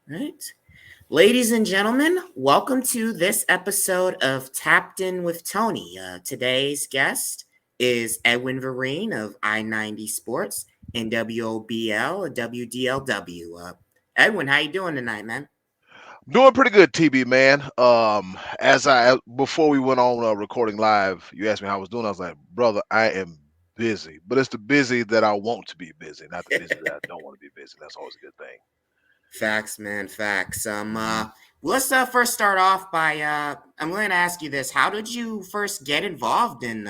Right. Ladies and gentlemen, welcome to this episode of Tapped In with Tony. Today's guest is Edwin Vereen of I-90 Sports and WOBL, WDLW. Edwin, how you doing tonight, man? Doing pretty good, TB man. As I before we went on recording live, you asked me how I was doing. I was like, brother, I am busy, but it's the busy that I want to be busy, not the busy that I don't want to be busy. That's always a good thing. Facts, man, facts. Hmm. Let's first start off by I'm going to ask you this: how did you first get involved in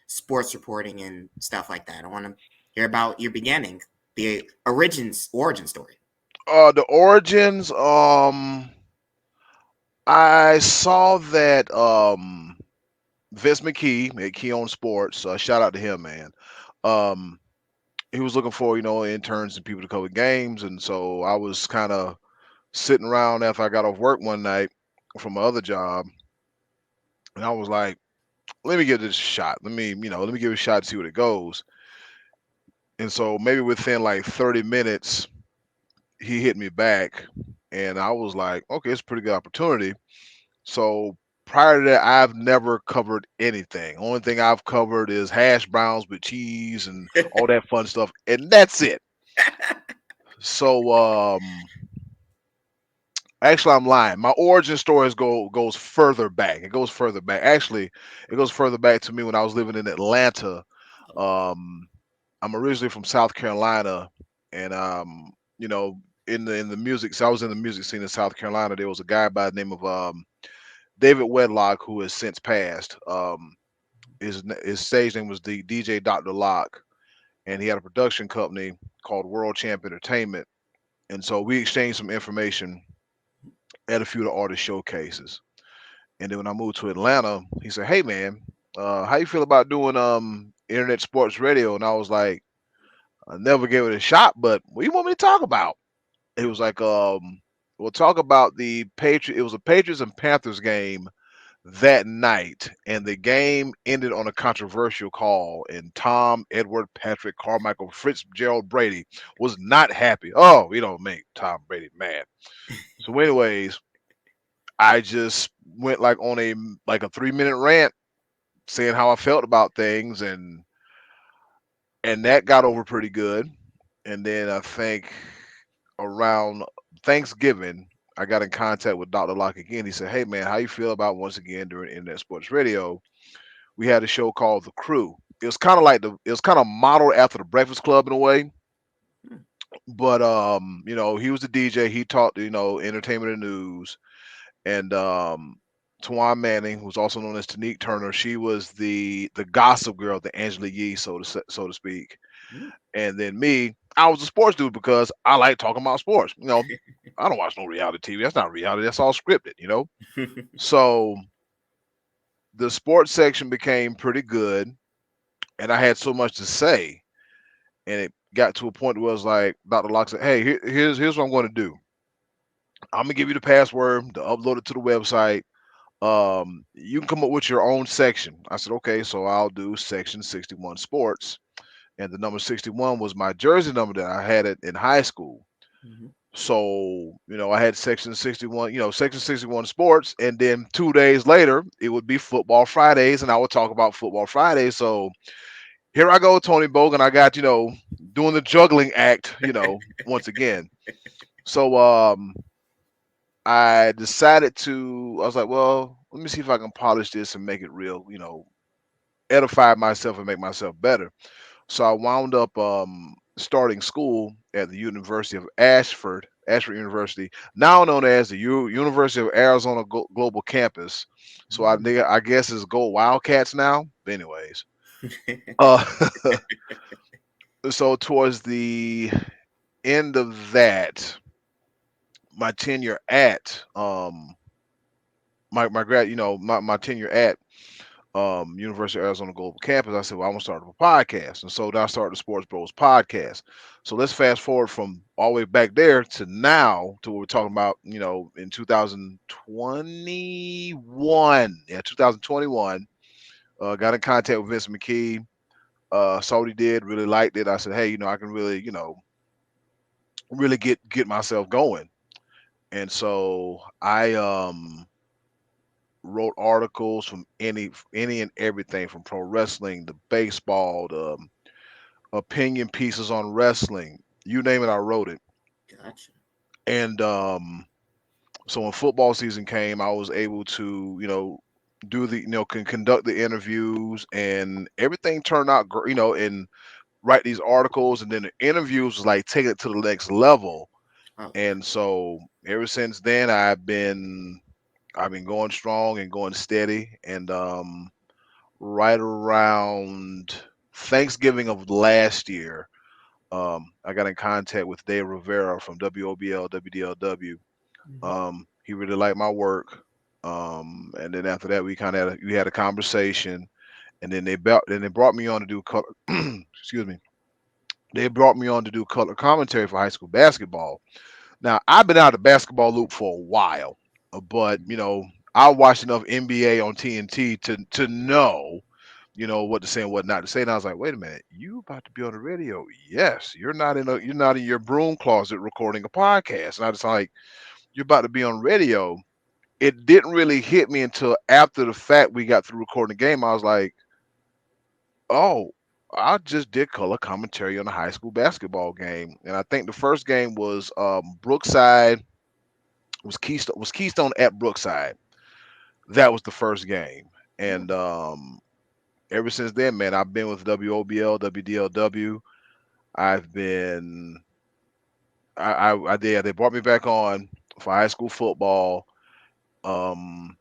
sports reporting and stuff like that? I want to hear about your beginning, the origin story. The origins. I saw that Vince McKee at Key on Sports. Shout out to him, man. Um, he was looking for interns and people to cover games, and so I was kind of sitting around after I got off work one night from my other job, and I was like, "Let me give this a shot. Let me give it a shot to see what it goes." And so maybe within like 30 minutes, he hit me back, and I was like, "Okay, it's a pretty good opportunity." So prior to that, I've never covered anything. Only thing I've covered is hash browns with cheese and all that fun stuff, and that's it. So actually, I'm lying. My origin stories goes further back. It goes further back. Actually, it goes further back to me when I was living in Atlanta. Um, I'm originally from South Carolina, and in the music. So I was in the music scene in South Carolina. There was a guy by the name of David Wedlock who has since passed. His stage name was the DJ Dr. Lock, and he had a production company called World Champ Entertainment. And so we exchanged some information at a few of the artist showcases. And then when I moved to Atlanta, he said, "Hey man, how you feel about doing internet sports radio?" And I was like, "I never gave it a shot, but what do you want me to talk about?" He was like, "We'll talk about the Patriot." It was a Patriots and Panthers game that night, and the game ended on a controversial call. And Tom, Edward, Patrick, Carmichael, Fitzgerald, Brady was not happy. Oh, we don't make Tom Brady mad. So, anyways, I just went like a 3-minute rant saying how I felt about things, and that got over pretty good. And then I think around Thanksgiving, I got in contact with Dr. Locke again. He said, "Hey man, how you feel about once again during Internet Sports Radio? We had a show called The Crew. It was kind of modeled after the Breakfast Club in a way, but he was the DJ. He talked, entertainment and news, and Tawan Manning, who's also known as Tanique Turner, she was the gossip girl, the Angela Yee, so to speak. And then me, I was a sports dude because I like talking about sports. I don't watch no reality TV. That's not reality. That's all scripted. So the sports section became pretty good, and I had so much to say, and it got to a point where it was like Dr. Locke said, "Hey, here's what I'm going to do. I'm gonna give you the password to upload it to the website. You can come up with your own section." I said, "Okay, so I'll do section 61 sports." And the number 61 was my jersey number that I had it in high school. So, I had section 61, section 61 sports. And then 2 days later, it would be football Fridays, and I would talk about football Fridays. So here I go, Tony Bogan. I got, doing the juggling act, once again. So I was like, well, let me see if I can polish this and make it real, edify myself and make myself better. So I wound up starting school at the University of Ashford University, now known as the University of Arizona Global Campus. So I guess it's Go Wildcats now. But anyways, uh, so towards the end of that, my tenure at my grad, my tenure at University of Arizona Global Campus, I said, well, I'm gonna start a podcast, and so then I started the Sports Bros Podcast. So let's fast forward from all the way back there to now to what we're talking about. In 2021, yeah, 2021, got in contact with Vince McKee. Saw what he did, really liked it. I said, hey, I can really, really get myself going. And so I wrote articles from any and everything from pro wrestling to baseball to opinion pieces on wrestling. You name it, I wrote it. Gotcha. And so when football season came, I was able to, do the, can conduct the interviews, and everything turned out, and write these articles, and then the interviews was like taking it to the next level. Oh yeah. And so ever since then, I've been going strong and going steady, and right around Thanksgiving of last year, I got in contact with Dave Rivera from WOBL, WDLW. Mhm. He really liked my work. And then after that, we had a conversation, and then they brought me on to do color. Excuse me. They brought me on to do color commentary for high school basketball. Now I've been out of the basketball loop for a while, but I watched enough NBA on TNT to know what to say and what not to say. And I was like, wait a minute, you about to be on the radio? Yes, you're not in your broom closet recording a podcast. And I was like, you're about to be on radio. It didn't really hit me until after the fact we got through recording the game. I was like, oh, I just did color commentary on a high school basketball game, and I think the first game was Brookside was Keystone at Brookside. That was the first game, Oh, and ever since then, man, I've been with WOBL, WDLW. I've been I did they brought me back on for high school football. Um,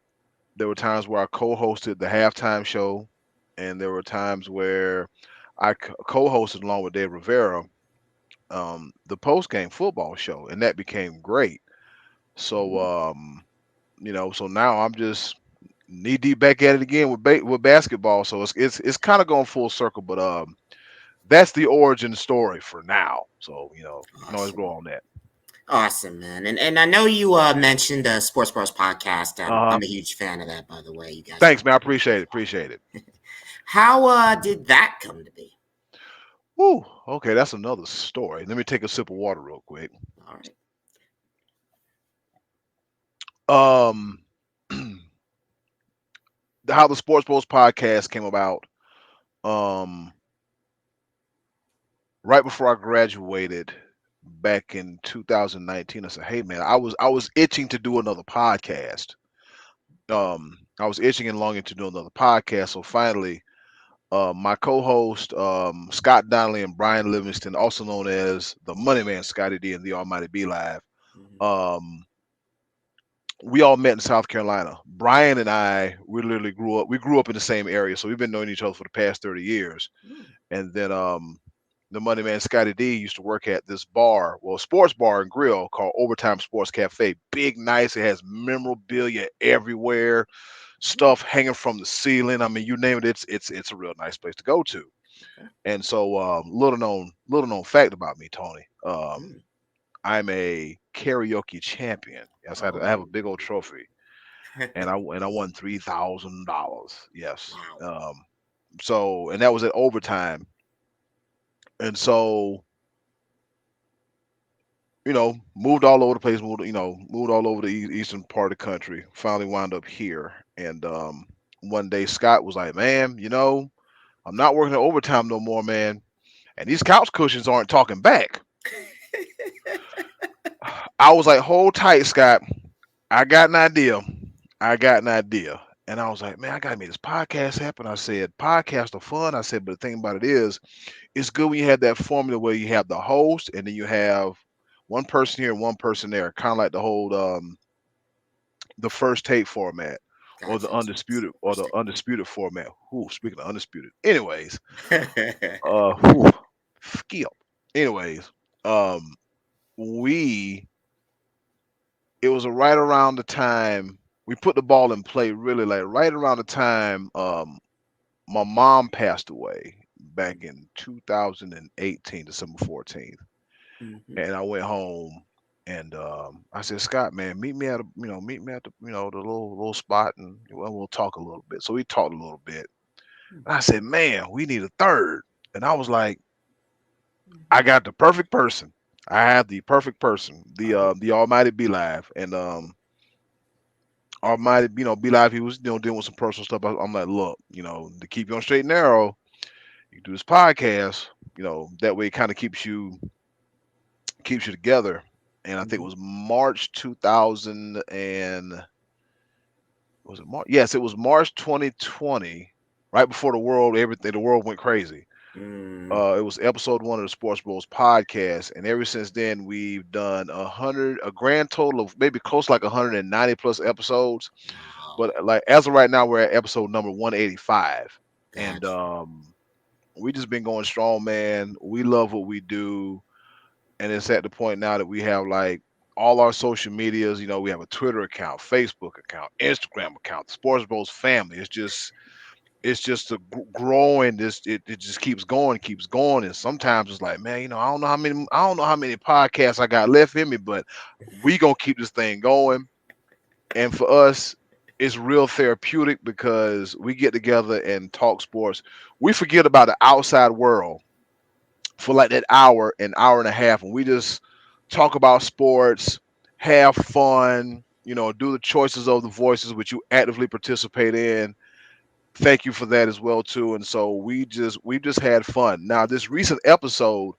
there were times where I co-hosted the halftime show, and there were times where I co-hosted along with Dave Rivera the post-game football show, and that became great. So mhm. so now I'm just knee deep back at it again with with basketball. So it's kind of going full circle, but that's the origin story for now. So you can always grow Awesome. on that. Awesome, man. And I know you mentioned Sports Bros Podcast. Uh huh. I'm a huge fan of that, by the way. You guys are Thanks, man. I appreciate it. Appreciate it. How did that come to be? Woo. Okay, that's another story. Let me take a sip of water real quick. All right. Um, how the Sports Bros podcast came about. Um, right before I graduated back in 2019, I said, "Hey, man, I was itching to do another podcast. I was itching and longing to do another podcast. So finally, my co-host Scott Donnelly and Brian Livingston, also known as the Money Man, Scotty D, and the Almighty B Live, Mhm. um, we all met in South Carolina. Brian and I, we literally grew up. We grew up in the same area, so we've been knowing each other for the past 30 years. Mm, And then the Money Man Scotty D used to work at this bar, well, sports bar and grill called Overtime Sports Cafe. Big, nice. It has memorabilia everywhere, mm, stuff hanging from the ceiling. I mean, you name it, it's a real nice place to go to. okay. And so, little known fact about me, Tony. Mm. I'm a karaoke champion. Yes, I have Oh. a big old trophy, and I won $3,000. Yes. Wow. So, and that was at overtime. And so, moved all over the place, moved all over the eastern part of the country. Finally wound up here. And one day Scott was like, "Man, I'm not working at overtime no more, man. And these couch cushions aren't talking back." I was like, "Hold tight, Scott. I got an idea. I got an idea." And I was like, "Man, I gotta make this podcast happen." I said, "Podcasts are fun." I said, "But the thing about it is, it's good when you have that formula where you have the host and then you have one person here and one person there, kind of like the first take format or the Gotcha. undisputed or the Interesting. undisputed format." Who speaking of undisputed? Anyways, Mhm. whew, skip. Anyways, um, we it was right around the time we put the ball in play. Really, like right around the time my mom passed away back in 2018, December 14th. Mhm. And I went home and I said, "Scott, man, meet me at the the little spot, and we'll talk a little bit." So we talked a little bit. And I said, "Man, we need a third." And I was like, "I Mhm. got the perfect person. I have the perfect person, Oh. the Almighty Be Live, and Almighty, Be Live. He was dealing with some personal stuff. I'm like, look, to keep you on straight and narrow, you do this podcast. That way it kind of keeps you together. And I think it Mhm. was March 2000 and was it March? Yes, it was March 2020, right before the world went crazy. Mm. It was episode one of the Sports Bros podcast, and ever since then we've done a grand total of maybe close to like 190 plus episodes. Wow. But like as of right now, we're at episode number 185, and Gotcha. we just been going strong, man. We love what we do, and it's at the point now that we have like all our social medias. We have a Twitter account, Facebook account, Instagram account, the Sports Bros family. It's just a growing. It just keeps going, and sometimes it's like, man, I don't know how many podcasts I got left in me, but we gonna keep this thing going. And for us, it's real therapeutic because we get together and talk sports. We forget about the outside world for like that hour, an hour and a half, and we just talk about sports, have fun, do the choices of the voices which you actively participate in. Thank you for that as well too. And so we just had fun. Now this recent episode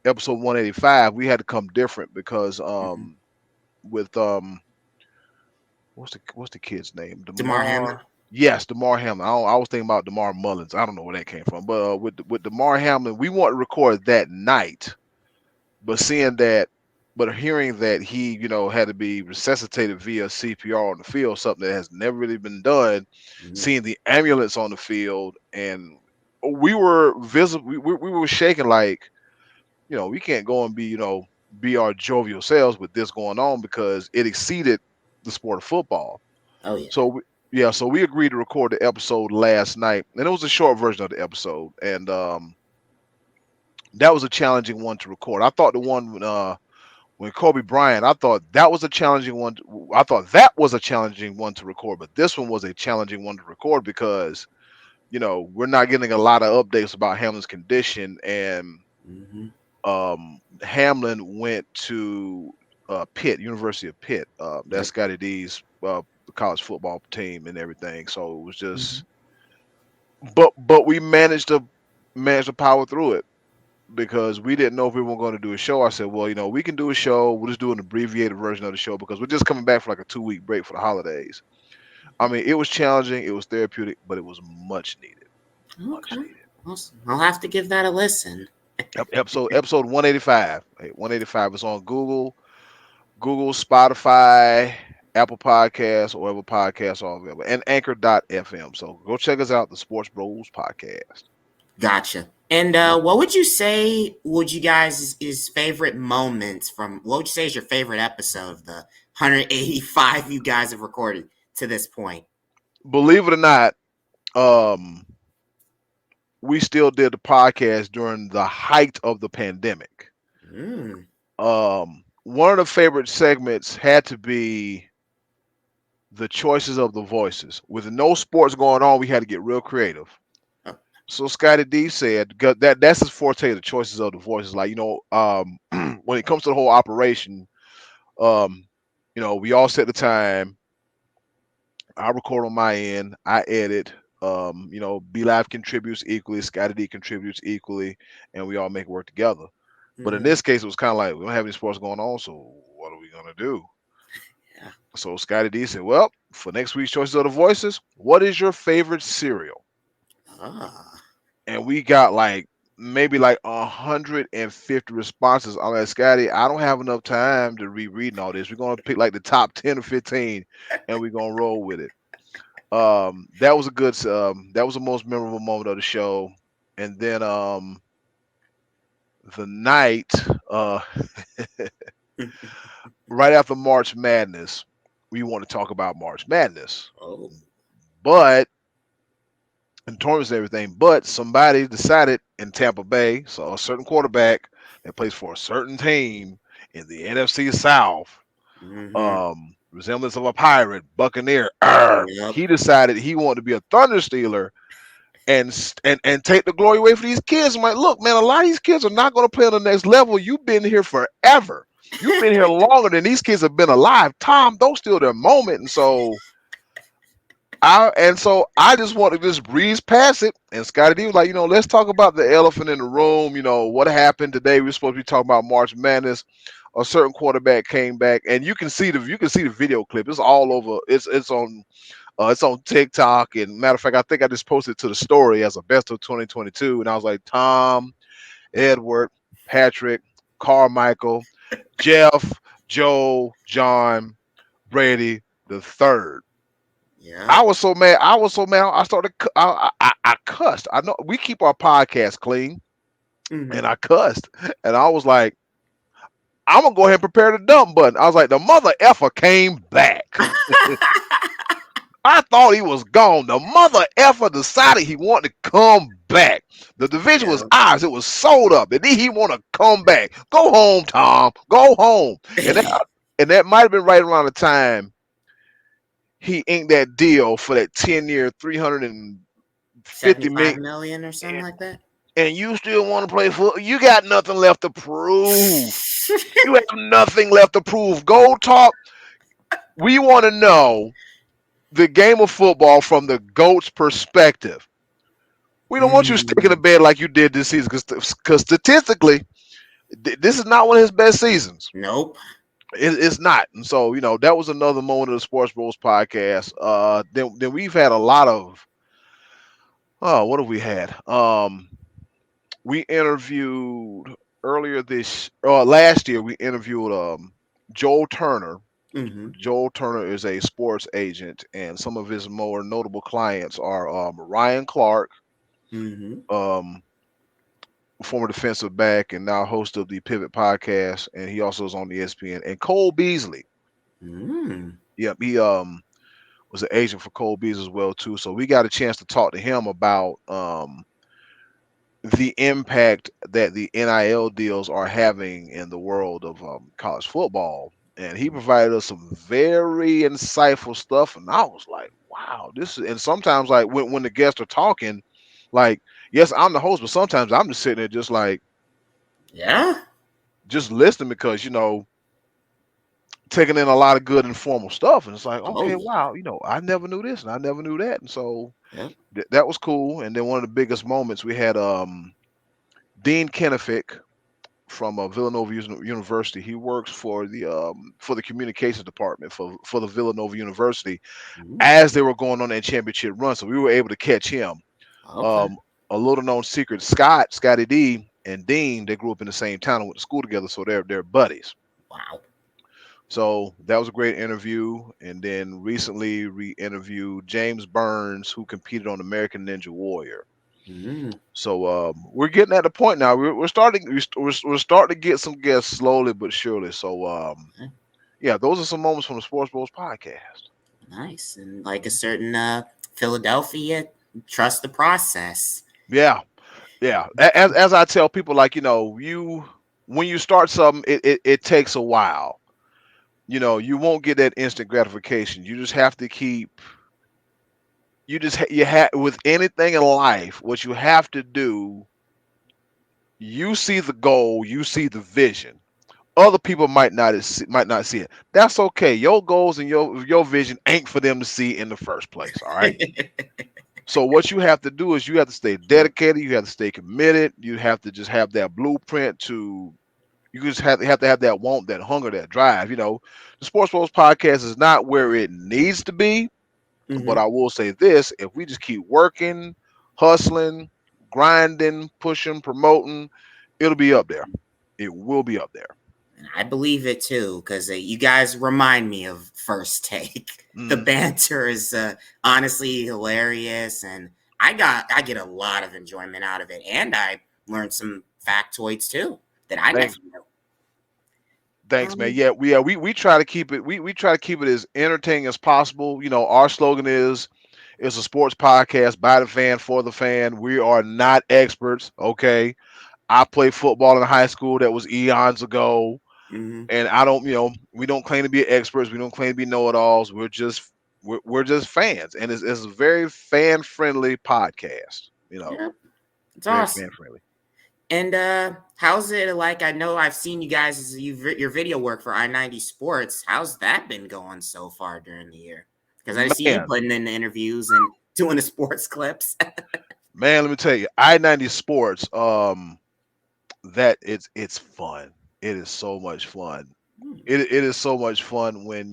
185, we had to come different because Hmm. with what's the kid's name? Damar Hamlin. Damar. Yes, Damar Hamlin. I was thinking about Damar Mullins. I don't know where that came from, but with Damar Hamlin, we want to record that night. But hearing that he, had to be resuscitated via CPR on the field, something that has never really been done, Mhm. seeing the ambulance on the field, and we were visible, we were shaking like, we can't go and be our jovial selves with this going on because it exceeded the sport of football. Oh yeah. So yeah, so we agreed to record the episode last night, and it was a short version of the episode, and that was a challenging one to record. I thought the one when Kobe Bryant, I thought that was a challenging one. I thought that was a challenging one to record, but this one was a challenging one to record because we're not getting a lot of updates about Hamlin's condition, and Hmm. Hamlin went to Pitt, University of Pitt. That's Yep. Scotty D's college football team and everything. So it was Hmm. just, but we managed to power through it because we didn't know if we were going to do a show. I said, well, we can do a show. We'll just do an abbreviated version of the show because we're just coming back for like a 2 week break for the holidays. I mean, it was challenging, it was therapeutic, but it was much needed. Much Okay. needed. Awesome. I'll have to give that a listen. Episode 185. Hey, 185 is on Google, Spotify, Apple Podcasts, or whatever podcasts are available, and Anchor.fm. So go check us out, the Sports Bros Podcast. Gotcha. And Yep. what would you say would you guys is favorite moments from what would you say is your favorite episode of the 185 you guys have recorded to this point? Believe it or not, um, we still did the podcast during the height of the pandemic. Mm. One of the favorite segments had to be the choices of the voices. With no sports going on, we had to get real creative. Oh. So Scotty D said that's his forte, the choices of the voices. Like, when it comes to the whole operation, um, we all set the time. I record on my end, I edit. B Live contributes equally, Scotty D contributes equally, and we all make it work together. But in Hmm. this case, it was kind of like we don't have any sports going on, so what are we gonna do? Yeah. So Scotty D said, "Well, for next week's choices of the voices, what is your favorite cereal?" Ah. And we got like maybe like 150 responses. I'm like, Scotty, I don't have enough time to rereading all this. We're gonna pick like the top 10 or 15, and we're gonna roll with it. That was that was the most memorable moment of the show. And then the night right after March Madness, we want to talk about March Madness, Oh. but and tournaments and everything. But somebody decided in Tampa Bay, so a certain quarterback that plays for a certain team in the NFC South, Hmm. resemblance of a pirate, Buccaneer. Yep. He decided he wanted to be a Thunder Stealer and take the glory away from these kids. I'm like, look, man, a lot of these kids are not going to play on the next level. You've been here forever. You've been here longer than these kids have been alive. Tom, don't steal their moment. And so I just want to just breeze past it. And Scotty D was like, let's talk about the elephant in the room. What happened today? We're supposed to be talking about March Madness. A certain quarterback came back, and you can see the video clip. It's all over. It's on TikTok. And matter of fact, I think I just posted to the story as a best of 2022. And I was like, Tom, Edward, Patrick, Carmichael, Jeff, Joe, John, Brady, the third. Yeah. I was so mad. I was so mad. I started. I cussed. I know we keep our podcast clean, and Hmm. I cussed, and I was like, "I'm gonna go ahead and prepare the dump button." I was like, "The mother effer came back." I thought he was gone. The mother effer decided he wanted to come back. The division was Yeah. ours. It was sold up, and then he want to come back. Go home, Tom. Go home. And that might have been right around the time he inked that deal for that 10-year, 350 75 million. million or something like that. And you still want to play football? You got nothing left to prove. You have nothing left to prove. Go talk. We want to know the game of football from the GOAT's perspective. We don't want you sticking to Mm, bed like you did this season because statistically, this is not one of his best seasons. nope. It's not. And so, that was another moment of the Sports Bros podcast. Then we've had a lot of, what have we had? We interviewed last year, we interviewed Joel Turner. Hmm. Joel Turner is a sports agent, and some of his more notable clients are Ryan Clark, Hmm. um, former defensive back and now host of the Pivot podcast, and he also is on the ESPN. And Cole Beasley, Mm. yep, he was an agent for Cole Beasley as well too. So we got a chance to talk to him about the impact that the NIL deals are having in the world of college football. And he provided us some very insightful stuff. And I was like, wow, this is, and sometimes like when the guests are talking, like, yes, I'm the host, but sometimes I'm just sitting there just like, Yeah. just listening because, taking in a lot of good informal stuff. And it's like, Oh okay, yeah. wow, I never knew this and I never knew that. And so Yep. that was cool. And then one of the biggest moments we had Dean Kenefick from Villanova University. He works for the communications department for the Villanova University Mm. as they were going on that championship run. So we were able to catch him. Okay. Um, a little known secret, Scotty D, and Dean, they grew up in the same town and went to school together, so they're buddies. Wow. So that was a great interview. And then recently we interviewed James Burns, who competed on American Ninja Warrior. Mm. So we're getting at the point now. We're starting we're starting to get some guests slowly but surely. So Okay. yeah, those are some moments from the Sports Bros podcast. Nice. And like a certain Philadelphia, trust the process. Yeah, yeah. As I tell people, like you when you start something, it takes a while. You won't get that instant gratification. You just have to keep. You have with anything in life, what you have to do. You see the goal, you see the vision. Other people might not see it. That's okay. Your goals and your vision ain't for them to see in the first place. All right. So what you have to do is you have to stay dedicated. You have to stay committed. You have to just have that blueprint to. You just have to have that want, that hunger, that drive. The Sports Bros podcast is not where it needs to be, but Hmm. I will say this: if we just keep working, hustling, grinding, pushing, promoting, it'll be up there. It will be up there. I believe it too, because you guys remind me of First Take. The Mhm. banter is honestly hilarious, and I get a lot of enjoyment out of it, and I learned some factoids too that I never Thanks. knew. Thanks, man. Um, We try to keep it we try to keep it as entertaining as possible. Our slogan is it's a sports podcast by the fan for the fan. We are not experts, okay? I played football in high school that was eons ago, mhm. and I don't, we don't claim to be experts. We don't claim to be know-it-alls. We're just fans, and it's a very fan-friendly podcast. Yeah, it's Very fan awesome. friendly. And how's it like? I know I've seen you guys your video work for I-90 Sports. How's that been going so far during the year? Because I see you Man, putting in the interviews and doing the sports clips. man, let me tell you, I-90 Sports, that it's fun. It is so much fun. It is so much fun when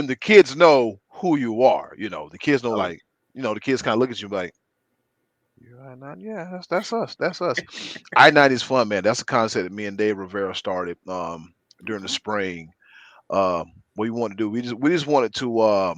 the kids know who you are. The kids know, Oh, like, the kids kind of look at you like, "You I-90? Yeah, that's us. That's us." I-90 is fun, man. That's a concept that me and Dave Rivera started during the okay. spring. What we want to do, we just wanted to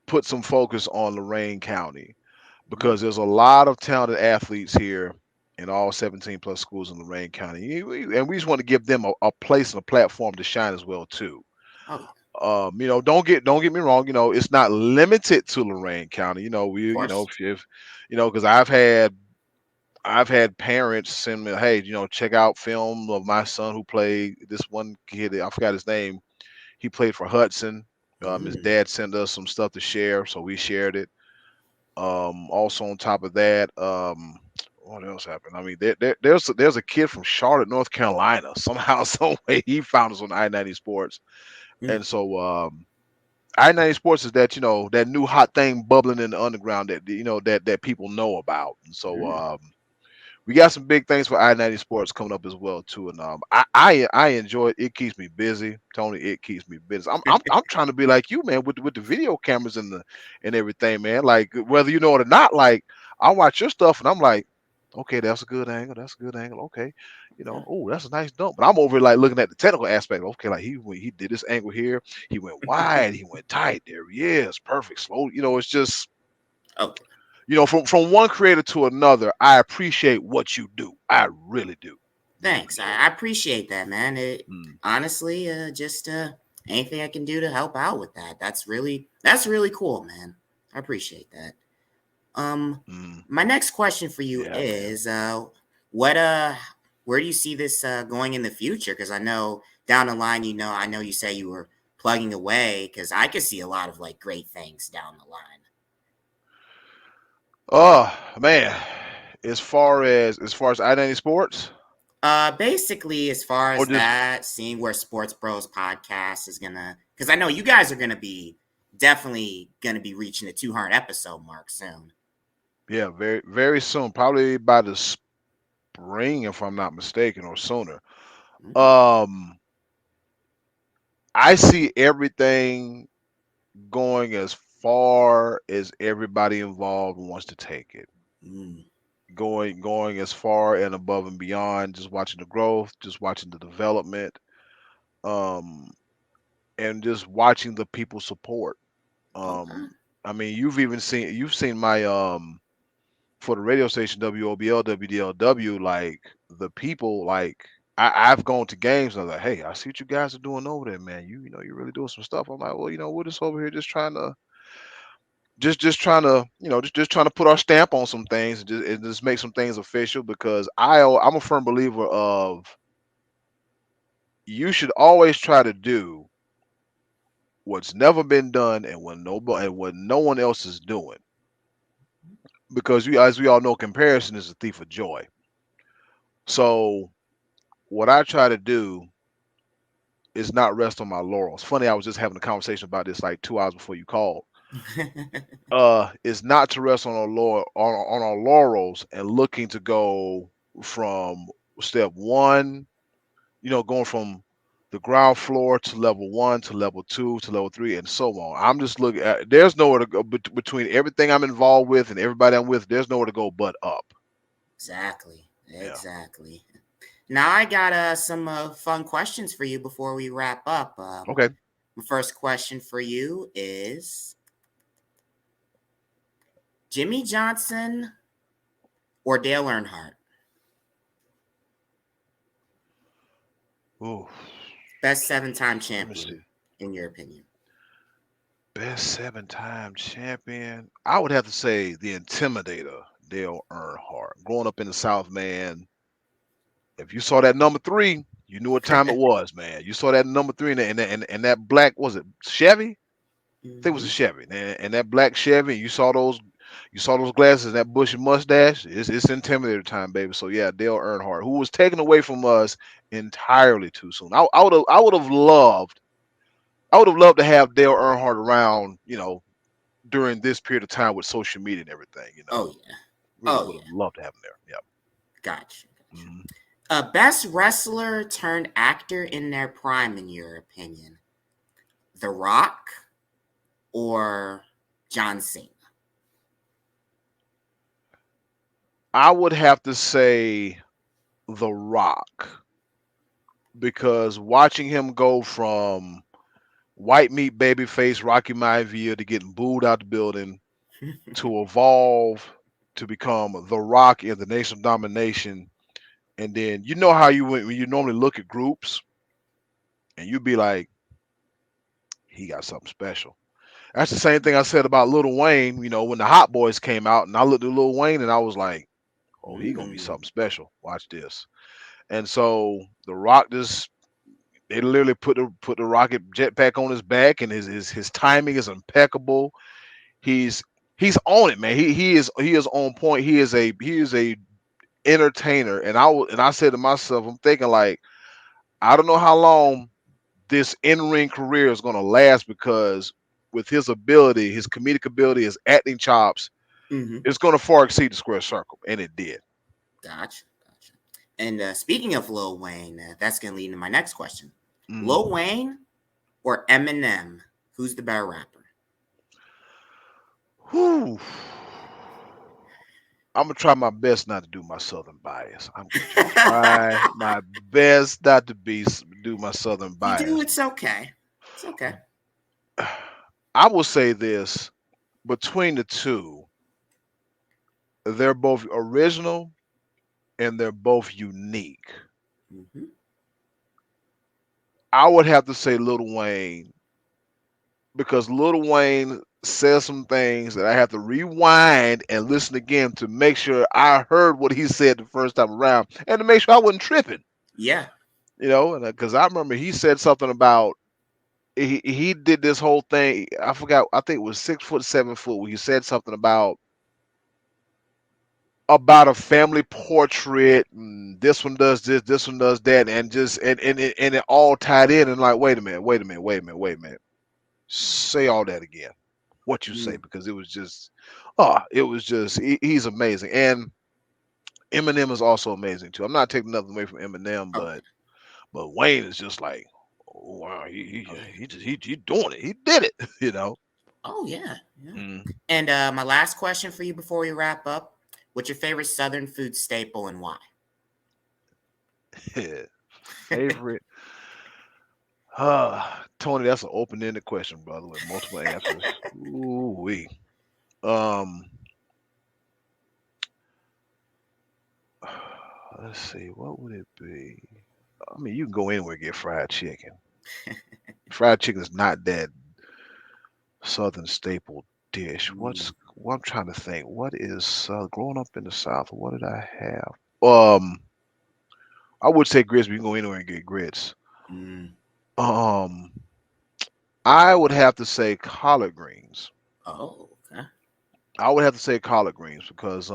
put some focus on Lorain County, Oh, because there's a lot of talented athletes here in all 17 plus schools in Lorain County, and we just want to give them a place and a platform to shine as well too. oh yeah, Don't get me wrong. It's not limited to Lorain County. of We, course. if because I've had parents send me, hey, check out film of my son who played, this one kid. I forgot his name. He played for Hudson. His Mm. dad sent us some stuff to share, so we shared it. Also on top of that, what else happened? I mean, there's a kid from Charlotte, North Carolina. Somehow, some way, he found us on I-90 Sports, Mm. and so I-90 Sports is that that new hot thing bubbling in the underground that that people know about. And so Mm. we got some big things for I-90 Sports coming up as well too. And I enjoy it. It keeps me busy, Tony. It keeps me busy. I'm trying to be like you, man, with the video cameras and everything, man. Like, whether you know it or not, like, I watch your stuff and I'm like, okay, that's a good angle. That's a good angle. Okay, Yeah. oh, that's a nice dump. But I'm over here, like, looking at the technical aspect. Okay, like, he did this angle here. He went wide. He went tight. There he is. Perfect. Slow. It's just, Oh, from one creator to another, I appreciate what you do. I really do. thanks. I appreciate that, man. It Mm, honestly, just anything I can do to help out with that. That's really cool, man. I appreciate that. mm. My next question for you Yeah, man. is, what where do you see this going in the future? Because I know down the line, I know you say you were plugging away. Because I could see a lot of like great things down the line. Oh, man. As far as identity sports, Basically, as far or as just, that, seeing where Sports Bros Podcast is gonna, because I know you guys are gonna be definitely gonna be reaching the 200 episode mark soon. yeah, very very soon, probably by the spring, if I'm not mistaken, or sooner. Mm, Um, I see everything going as far as everybody involved wants to take it. mm, Going as far and above and beyond, just watching the growth, just watching the development, um, and just watching the people support. okay. I mean, you've seen my for the radio station WOBL WDLW, like, the people, like, I've gone to games and I'm like, hey, I see what you guys are doing over there, man. You're really doing some stuff. I'm like, well, we're just over here just trying to just trying to just trying to put our stamp on some things, and just make some things official, because I'm a firm believer of, you should always try to do what's never been done, and what no one else is doing, because as we all know, comparison is a thief of joy. So what I try to do is not rest on my laurels. Funny, I was just having a conversation about this like 2 hours before you called. Is not to rest on our laurels, and looking to go from step one, going from the ground floor to level one to level two to level three and so on. I'm just looking at, there's nowhere to go between everything I'm involved with and everybody I'm with. There's nowhere to go but up. Exactly. Yeah. Exactly. Now I got some fun questions for you before we wrap up. Okay. My first question for you is Jimmy Johnson or Dale Earnhardt? Ooh. Best seven-time Let me see. champion, in your opinion. Best seven-time champion. I would have to say the Intimidator, Dale Earnhardt. Growing up in the South, man, if you saw that number three, you knew what time it was, man. You saw that number three, and that black, was it Chevy? I think it was a Mm-hmm. Chevy, and that black Chevy. You saw those glasses, that bushy mustache. It's intimidator time, baby. So yeah, Dale Earnhardt, who was taken away from us entirely too soon. I would have loved to have Dale Earnhardt around, during this period of time with social media and everything. Oh yeah. Really Oh would have yeah. loved to have him there. Gotcha. Yeah. Gotcha. Best wrestler turned actor in their prime, in your opinion, The Rock or John Cena? I would have to say The Rock, because watching him go from white meat babyface Rocky Maivia to getting booed out the building to evolve to become The Rock in the Nation of Domination. And then you know how when you normally look at groups and you'd be like, he got something special. That's the same thing I said about Lil Wayne, when the Hot Boys came out and I looked at Lil Wayne and I was like, oh, he gonna be Mm. something special. Watch this. And so The Rock just they literally put the rocket jetpack on his back, and his timing is impeccable. He's he's on it, man. He is on point. He is a entertainer, and I said to myself, I'm thinking like, I don't know how long this in ring career is gonna last, because with his ability, his comedic ability, his acting chops, Mm-hmm. it's gonna far exceed the square circle, and it did. Gotcha. Gotcha. And speaking of Lil Wayne, that's going to lead into my next question. Lil Mm. Wayne or Eminem? Who's the better rapper? Whew. I'm gonna try my best not to do my southern bias. I'm going to try my best not to do my southern If you do, bias. it's okay. It's okay. I will say this: between the two, they're both original and they're both unique. Mm-hmm. I would have to say Lil Wayne, because Lil Wayne says some things that I have to rewind and listen again to make sure I heard what he said the first time around, and to make sure I wasn't tripping. Yeah. And because I remember he said something about he did this whole thing. I forgot. I think it was 6 foot, 7 foot. Where he said something about a family portrait. And this one does this one does that, and just and it all tied in. And like, wait a minute, wait a minute, wait a minute, wait a minute. Say all that again. What you say, Mm. because it was just he's amazing, and Eminem is also amazing too. I'm not taking nothing away from Eminem, Oh, but Wayne is just like, oh, wow, oh yeah. he doing it. He did it, you know. Oh yeah. Yeah. Mm. And my last question for you before we wrap up: what's your favorite Southern food staple and why? Favorite? Tony, that's an open-ended question, brother, with multiple answers. Ooh wee. Um, let's see, what would it be? I mean, you can go anywhere and get fried chicken. Fried chicken is not that Southern staple dish. Mm. What I'm trying to think. What is growing up in the South? What did I have? Um, I would say grits, but you can go anywhere and get grits. Mm. Um, I would have to say collard greens. Oh, okay. I would have to say collard greens because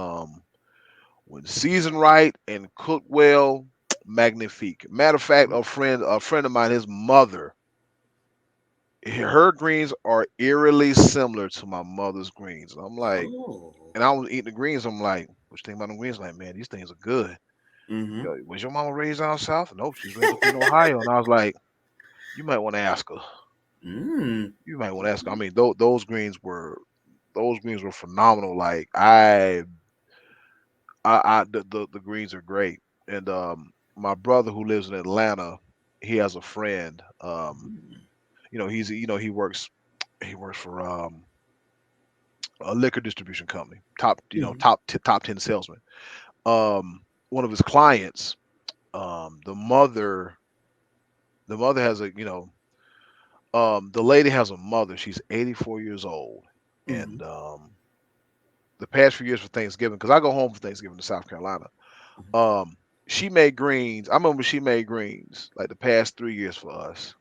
when seasoned right and cooked well, magnifique. Matter of fact, a friend of mine, his mother, her greens are eerily similar to my mother's greens. And I'm like, Oh. and I was eating the greens. I'm like, what you think about the greens? Like, man, these things are good. Mm-hmm. Yo, was your mama raised down south? Nope, she was raised up in Ohio. And I was like, you might want to ask her. Mm. You might want to ask her. I mean, those greens were phenomenal. Like the greens are great. And my brother who lives in Atlanta, he has a friend. Mm. He works for a liquor distribution company, top you know Mm. top t- top 10 salesman. One of his clients, the mother has the lady has a mother. She's 84 years old, Mm. and the past few years for Thanksgiving, because I go home for Thanksgiving to South Carolina. Um, she made greens. I remember she made greens like the past 3 years for us.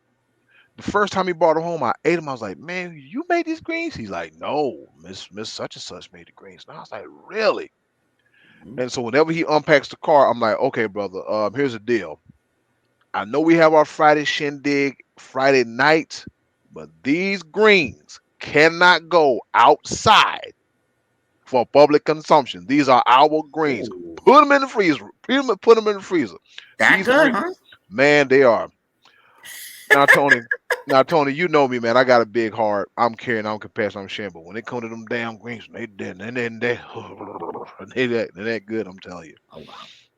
The first time he brought them home, I ate them. I was like, man, you made these greens? He's like, no, Miss such and such made the greens. And I was like, really? Mm. And so whenever he unpacks the car, I'm like, okay, brother, here's the deal. I know we have our Friday shindig Friday night, but these greens cannot go outside for public consumption. These are our greens. Ooh, Put them in the freezer. Put them in the freezer. that These good, greens, huh? man, they are. Now, Tony. Now, Tony, you know me, man. I got a big heart. I'm caring. I'm compassionate. I'm sharing. But when it comes to them damn greens, they're that good. I'm telling you. Oh wow.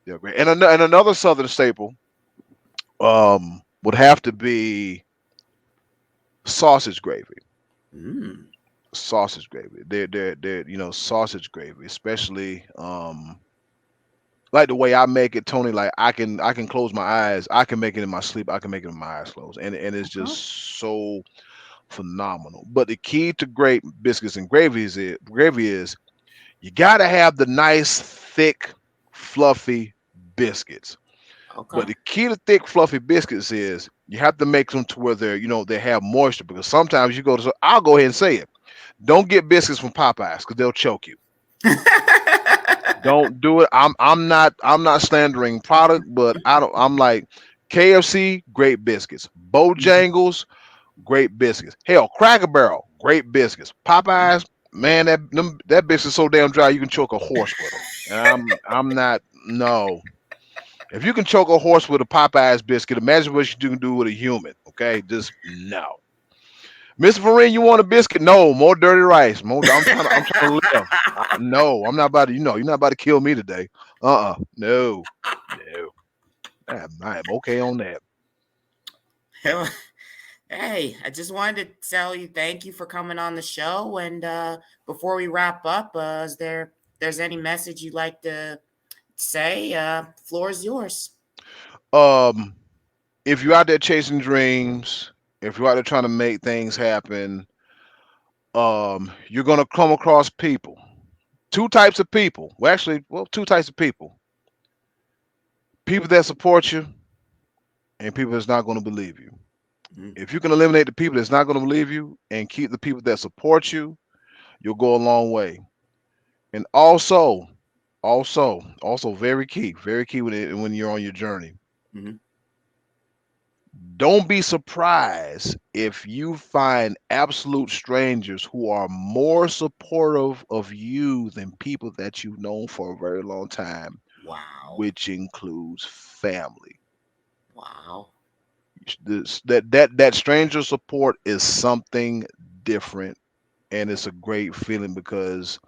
They're great. And another Southern staple would have to be sausage gravy. Mm. Sausage gravy. They're sausage gravy, especially like the way I make it, Tony. Like I can close my eyes. I can make it in my sleep. I can make it with my eyes closed, and it's Okay. just so phenomenal. But the key to great biscuits and gravy is you gotta have the nice, thick, fluffy biscuits. Okay. But the key to thick, fluffy biscuits is you have to make them to where they have moisture because sometimes you go to. I'll go ahead and say it. Don't get biscuits from Popeyes because they'll choke you. Don't do it. I'm not slandering product, but I'm like KFC, great biscuits. Bojangles, great biscuits. Hell, Cracker Barrel, great biscuits. Popeyes, man, that biscuit is so damn dry you can choke a horse with them. And I'm not no. If you can choke a horse with a Popeyes biscuit, imagine what you can do with a human. Okay, just no. Mr. Vereen, you want a biscuit? No, more dirty rice. More. I'm trying to live. No, I'm not about to. You're not about to kill me today. No, no. I am okay on that. Hey, I just wanted to tell you thank you for coming on the show. And before we wrap up, is there's any message you'd like to say? Floor is yours. Um, if you're out there chasing dreams, if you're out there trying to make things happen, you're gonna come across people. Two types of people. Two types of people. People that support you and people that's not going to believe you. Mm. If you can eliminate the people that's not going to believe you and keep the people that support you, you'll go a long way. And also very key when you're on your journey. Hmm. Don't be surprised if you find absolute strangers who are more supportive of you than people that you've known for a very long time, Wow. which includes family. Wow. That stranger support is something different, and it's a great feeling because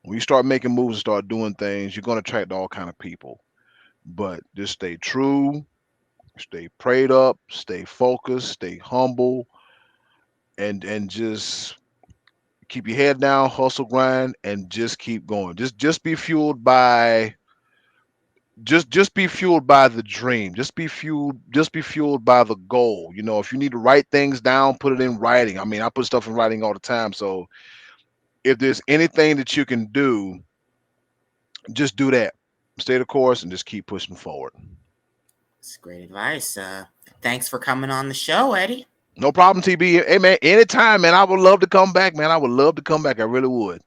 when you start making moves and start doing things, you're going to attract all kind of people. But just stay true, stay prayed up, stay focused, stay humble, and just keep your head down, hustle, grind, and just keep going. Just be fueled by just be fueled by the dream. Just be fueled by the goal. If you need to write things down, put it in writing. I mean, I put stuff in writing all the time. So if there's anything that you can do, just do that. Stay the course and just keep pushing forward. That's great advice. Thanks for coming on the show, Eddie. No problem, TB. Hey man, anytime, man. I would love to come back, man. I would love to come back. I really would.